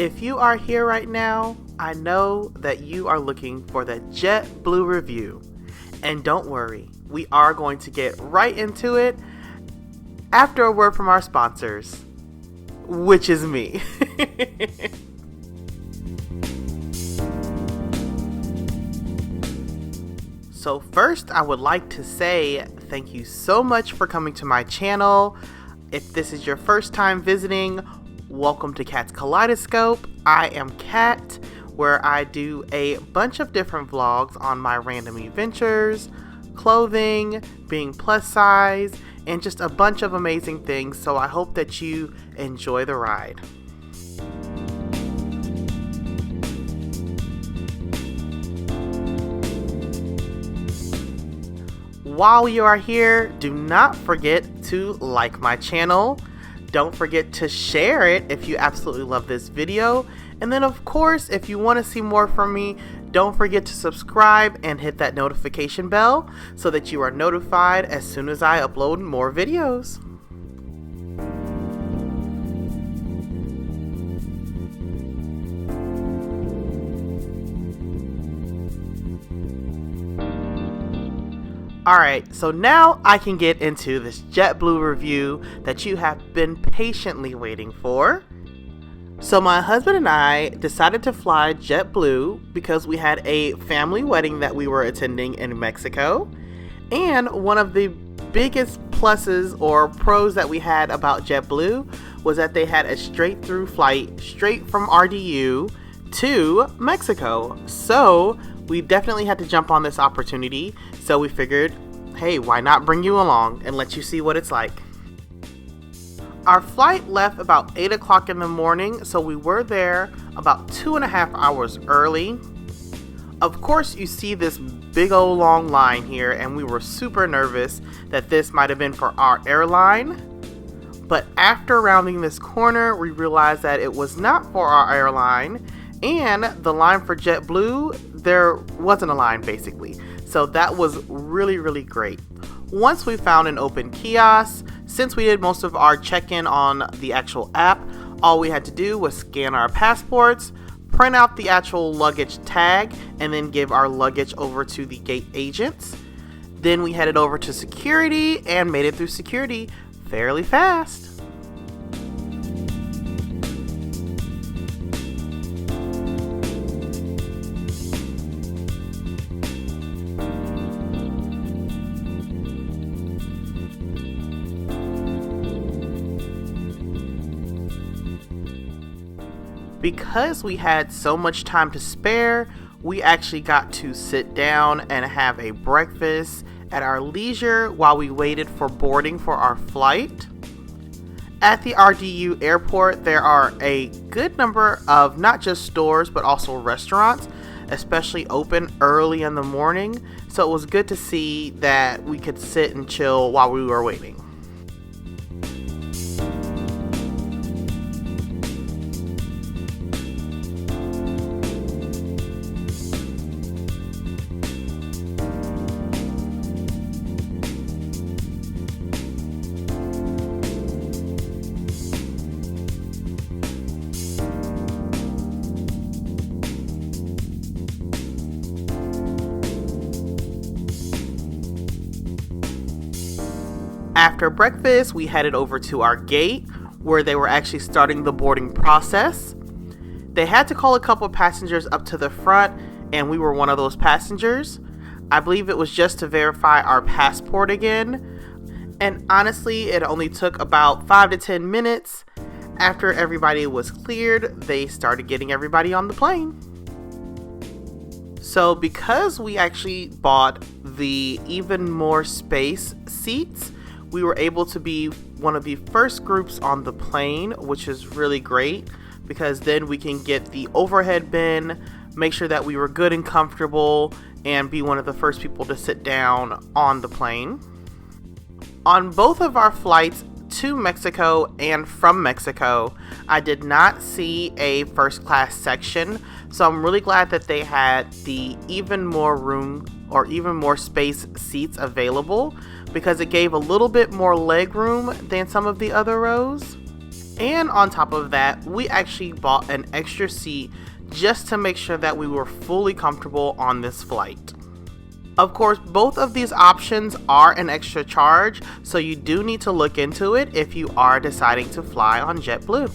If you are here right now, I know that you are looking for the JetBlue review. And don't worry, we are going to get right into it after a word from our sponsors, which is me. So first, I would like to say thank you so much for coming to my channel. If this is your first time visiting, welcome to Kat's Kaleidoscope. I am Kat, where I do a bunch of different vlogs on my random adventures, clothing, being plus size, and just a bunch of amazing things. So I hope that you enjoy the ride. While you are here, do not forget to like my channel. Don't forget to share it if you absolutely love this video. And then of course, if you want to see more from me, don't forget to subscribe and hit that notification bell so that you are notified as soon as I upload more videos. Alright, so now I can get into this JetBlue review that you have been patiently waiting for. So my husband and I decided to fly JetBlue because we had a family wedding that we were attending in Mexico. And one of the biggest pluses or pros that we had about JetBlue was that they had a straight through flight straight from RDU to Mexico. So we definitely had to jump on this opportunity. So we figured, hey, why not bring you along and let you see what it's like. Our flight left about 8 o'clock in the morning, so we were there about 2.5 hours early. Of course, you see this big old long line here, and we were super nervous that this might have been for our airline. But after rounding this corner, we realized that it was not for our airline, and the line for JetBlue, there wasn't a line basically. So that was really, really great. Once we found an open kiosk, since we did most of our check-in on the actual app, all we had to do was scan our passports, print out the actual luggage tag, and then give our luggage over to the gate agents. Then we headed over to security and made it through security fairly fast. Because we had so much time to spare, we actually got to sit down and have a breakfast at our leisure while we waited for boarding for our flight. At the RDU airport, there are a good number of not just stores but also restaurants, especially open early in the morning. So it was good to see that we could sit and chill while we were waiting. After breakfast, we headed over to our gate where they were actually starting the boarding process. They had to call a couple of passengers up to the front, and we were one of those passengers. I believe it was just to verify our passport again. And honestly, it only took about 5 to 10 minutes. After everybody was cleared, they started getting everybody on the plane. So because we actually bought the even more space seats, we were able to be one of the first groups on the plane, which is really great because then we can get the overhead bin, make sure that we were good and comfortable, and be one of the first people to sit down on the plane. On both of our flights to Mexico and from Mexico, I did not see a first class section, so I'm really glad that they had the even more room or even more space seats available because it gave a little bit more leg room than some of the other rows. And on top of that, we actually bought an extra seat just to make sure that we were fully comfortable on this flight. Of course, both of these options are an extra charge, so you do need to look into it if you are deciding to fly on JetBlue.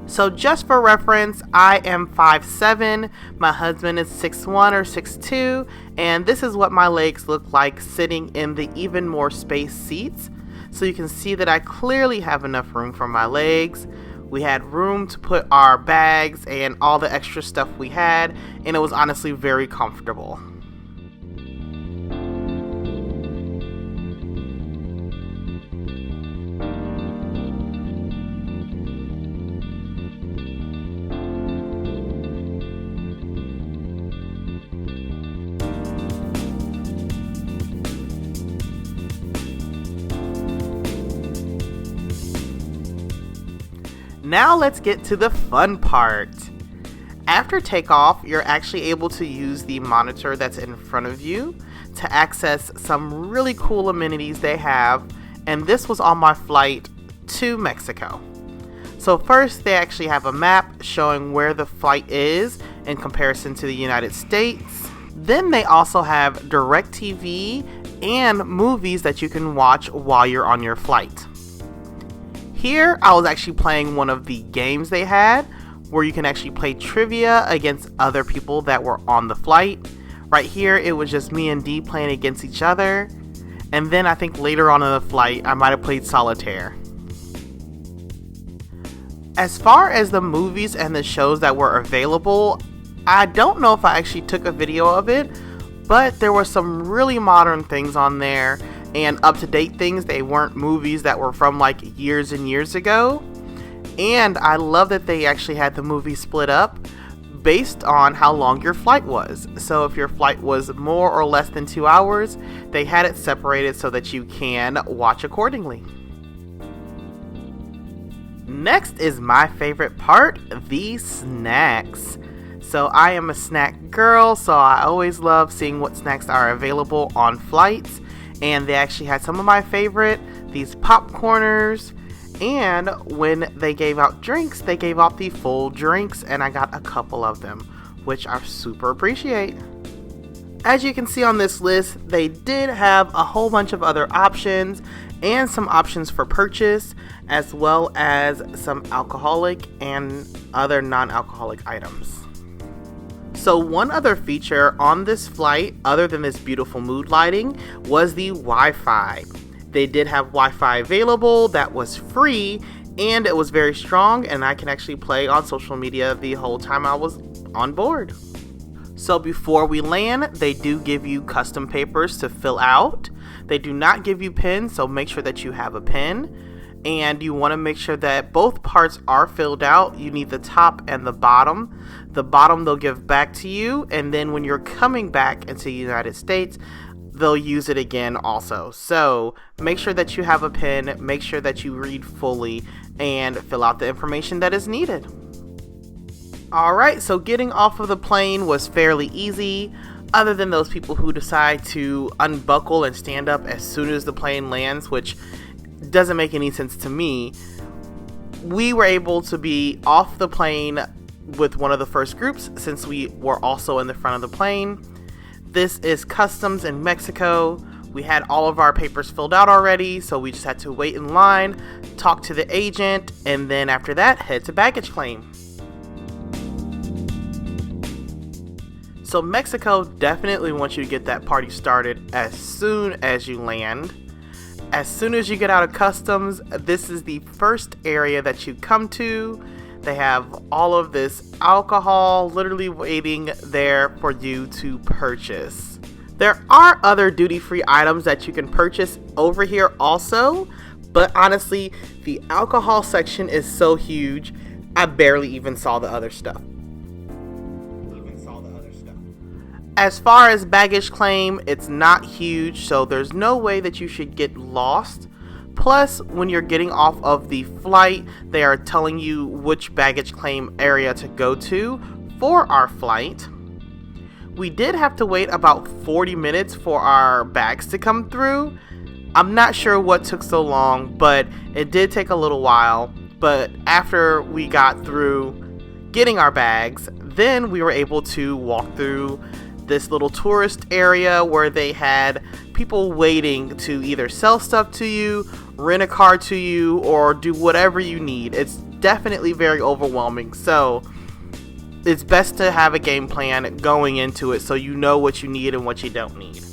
So just for reference, I am 5'7", my husband is 6'1" or 6'2", and this is what my legs look like sitting in the even more space seats. So you can see that I clearly have enough room for my legs. We had room to put our bags and all the extra stuff we had, and it was honestly very comfortable. Now let's get to the fun part. After takeoff, you're actually able to use the monitor that's in front of you to access some really cool amenities they have, and this was on my flight to Mexico. So first, they actually have a map showing where the flight is in comparison to the United States. Then they also have DirecTV and movies that you can watch while you're on your flight. Here, I was actually playing one of the games they had, where you can actually play trivia against other people that were on the flight. Right here, it was just me and Dee playing against each other. And then I think later on in the flight, I might have played solitaire. As far as the movies and the shows that were available, I don't know if I actually took a video of it, but there were some really modern things on there and up-to-date things. They weren't movies that were from like years and years ago. And I love that they actually had the movie split up based on how long your flight was. So if your flight was more or less than 2 hours, they had it separated so that you can watch accordingly. Next is my favorite part, the snacks. So I am a snack girl, so I always love seeing what snacks are available on flights. And they actually had some of my favorite, these popcorners. And when they gave out drinks, they gave out the full drinks, and I got a couple of them, which I super appreciate. As you can see on this list, they did have a whole bunch of other options and some options for purchase, as well as some alcoholic and other non-alcoholic items. So one other feature on this flight, other than this beautiful mood lighting, was the Wi-Fi. They did have Wi-Fi available that was free, and it was very strong, and I can actually play on social media the whole time I was on board. So before we land, they do give you custom papers to fill out. They do not give you pens, so make sure that you have a pen. And you want to make sure that both parts are filled out. You need the top and the bottom. The bottom they'll give back to you, and then when you're coming back into the United States, they'll use it again also. So make sure that you have a pen, make sure that you read fully, and fill out the information that is needed. Alright, so getting off of the plane was fairly easy, other than those people who decide to unbuckle and stand up as soon as the plane lands, which doesn't make any sense to me. We were able to be off the plane with one of the first groups since we were also in the front of the plane. This is customs in Mexico. We had all of our papers filled out already, so we just had to wait in line, talk to the agent, and then after that, head to baggage claim. So Mexico definitely wants you to get that party started as soon as you land. As soon as you get out of customs, this is the first area that you come to. They have all of this alcohol literally waiting there for you to purchase. There are other duty-free items that you can purchase over here also, but honestly, the alcohol section is so huge, I barely even saw the other stuff. As far as baggage claim, it's not huge, so there's no way that you should get lost. Plus, when you're getting off of the flight, they are telling you which baggage claim area to go to for our flight. We did have to wait about 40 minutes for our bags to come through, I'm not sure what took so long, but it did take a little while. But after we got through getting our bags, then we were able to walk through this little tourist area where they had people waiting to either sell stuff to you, rent a car to you, or do whatever you need. It's definitely very overwhelming, so it's best to have a game plan going into it so you know what you need and what you don't need.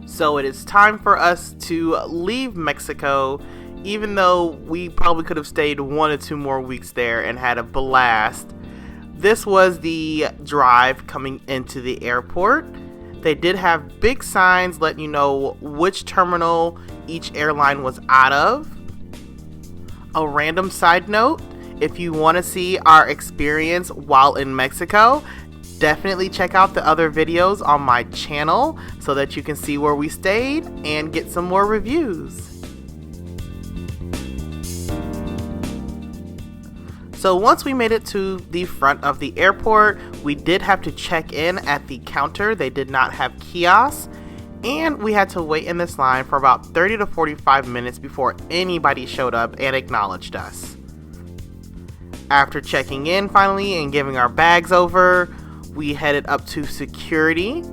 So it is time for us to leave Mexico, even though we probably could have stayed 1 or 2 more weeks there and had a blast. This was the drive coming into the airport. They did have big signs letting you know which terminal each airline was out of. A random side note, if you want to see our experience while in Mexico, definitely check out the other videos on my channel so that you can see where we stayed and get some more reviews. So once we made it to the front of the airport, we did have to check in at the counter. They did not have kiosks, and we had to wait in this line for about 30 to 45 minutes before anybody showed up and acknowledged us. After checking in finally and giving our bags over, we headed up to security.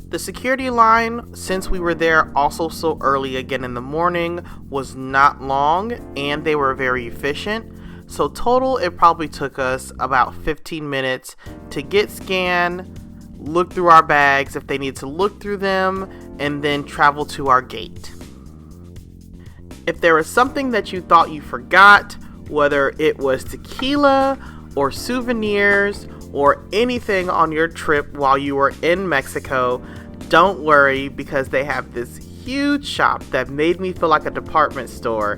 The security line, since we were there also so early again in the morning, was not long, and they were very efficient. So total, it probably took us about 15 minutes to get scanned, look through our bags if they need to look through them, and then travel to our gate. If there was something that you thought you forgot, whether it was tequila or souvenirs or anything on your trip while you were in Mexico, don't worry, because they have this huge shop that made me feel like a department store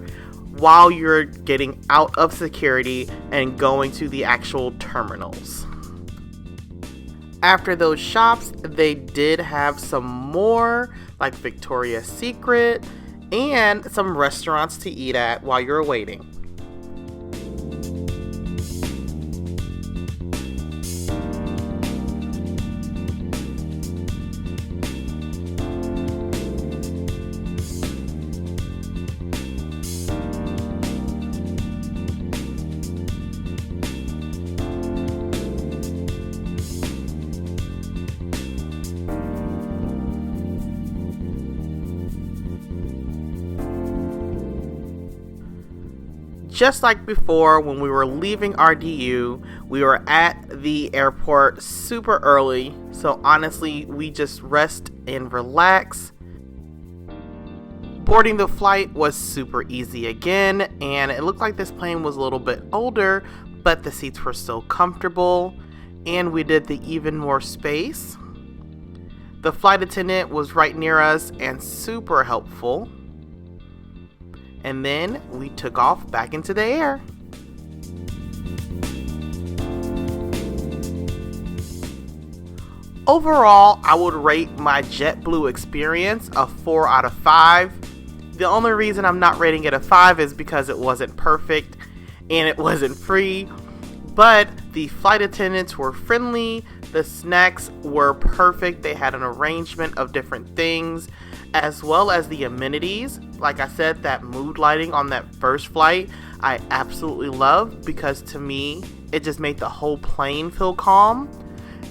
while you're getting out of security and going to the actual terminals. After those shops, they did have some more, like Victoria's Secret, and some restaurants to eat at while you're waiting. Just like before, when we were leaving RDU, we were at the airport super early, so honestly, we just rest and relax. Boarding the flight was super easy again, and it looked like this plane was a little bit older, but the seats were still comfortable, and we did the even more space. The flight attendant was right near us and super helpful. And then we took off back into the air. Overall, I would rate my JetBlue experience a 4 out of 5. The only reason I'm not rating it a 5 is because it wasn't perfect and it wasn't free. But the flight attendants were friendly, the snacks were perfect, they had an arrangement of different things, as well as the amenities. Like I said, that mood lighting on that first flight, I absolutely love, because to me, it just made the whole plane feel calm.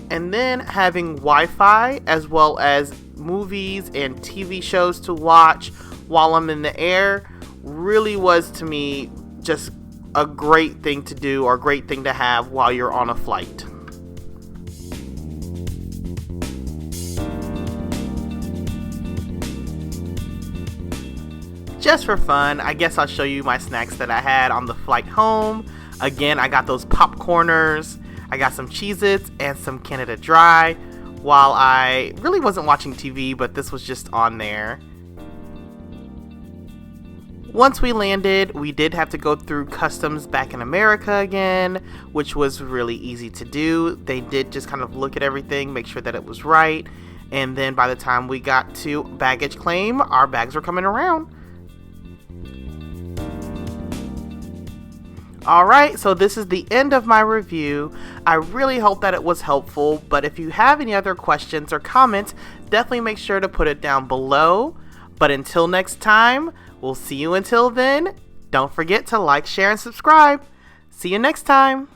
And then having Wi-Fi as well as movies and TV shows to watch while I'm in the air really was, to me, just a great thing to do or a great thing to have while you're on a flight. Just for fun, I guess I'll show you my snacks that I had on the flight home. Again, I got those popcorners, I got some Cheez-Its and some Canada Dry while I really wasn't watching TV, but this was just on there. Once we landed, we did have to go through customs back in America again, which was really easy to do. They did just kind of look at everything, make sure that it was right, and then by the time we got to baggage claim, our bags were coming around. Alright, so this is the end of my review. I really hope that it was helpful, but if you have any other questions or comments, definitely make sure to put it down below. But until next time, we'll see you until then. Don't forget to like, share, and subscribe. See you next time.